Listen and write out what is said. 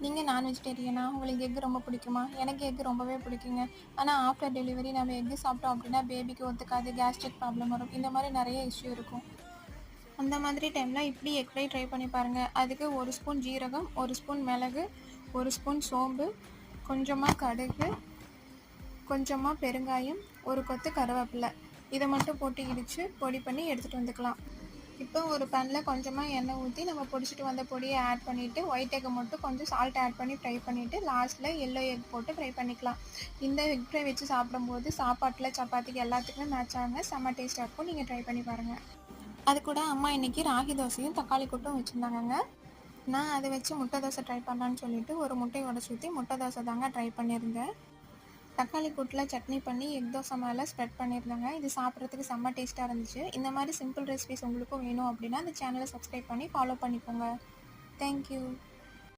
நீங்கள் நான் வெஜிடேரியனா? உங்களுக்கு எக் ரொம்ப பிடிக்குமா? எனக்கு எக் ரொம்பவே பிடிக்குங்க. ஆனால் ஆஃப்டர் டெலிவரி நம்ம எக் சாப்பிட்டோம் அப்படின்னா பேபிக்கு ஒத்துக்காது, கேஸ்ட்ரிக் ப்ராப்ளம் வரும். இந்த மாதிரி நிறைய இஷ்யூ இருக்கும். அந்த மாதிரி டைமில் இப்படி எக் ஃப்ரை ட்ரை பண்ணி பாருங்கள். அதுக்கு 1 ஸ்பூன் ஜீரகம், 1 ஸ்பூன் மிளகு, 1 ஸ்பூன் சோம்பு, கொஞ்சமாக கடுகு, கொஞ்சமாக பெருங்காயம், ஒரு கொத்து கருவேப்பிலை, இதை மட்டும் போட்டு இடித்து பொடி பண்ணி எடுத்துகிட்டு வந்துக்கலாம். இப்போ ஒரு பேனில் கொஞ்சமாக எண்ணெய் ஊற்றி நம்ம பொடிச்சிட்டு வந்த பொடியை ஆட் பண்ணிவிட்டு ஒயிட் எக்கை மட்டும் கொஞ்சம் சால்ட் ஆட் பண்ணி ஃப்ரை பண்ணிவிட்டு லாஸ்ட்டில் எல்லோ எக் போட்டு ஃப்ரை பண்ணிக்கலாம். இந்த எக் ஃப்ரை வச்சு சாப்பிடும்போது சாப்பாட்டில் சப்பாத்திக்கு எல்லாத்துக்குமே மேட்ச் ஆகுங்க. செம்ம டேஸ்ட்டாக இருக்கும். நீங்கள் ட்ரை பண்ணி பாருங்கள். அது கூட அம்மா இன்றைக்கி ராகி தோசையும் தக்காளி கூட்டும் வச்சுருந்தாங்கங்க. நான் அதை வச்சு முட்டை தோசை ட்ரை பண்ணலான்னு சொல்லிட்டு ஒரு முட்டையை உடச்சி ஊற்றி முட்டை தோசை தாங்க ட்ரை பண்ணியிருந்தேன். தக்காளி கூட்டில் சட்னி பண்ணி எக் தோசை மேலே ஸ்ப்ரெட் பண்ணியிருந்தாங்க. இது சாப்பிட்றதுக்கு செம்ம டேஸ்ட்டாக இருந்துச்சு. இந்த மாதிரி சிம்பிள் ரெசிபிஸ் உங்களுக்கும் வேணும் அப்படின்னா அந்த சேனலை சப்ஸ்கிரைப் பண்ணி ஃபாலோ பண்ணிக்கோங்க. தேங்க்யூ.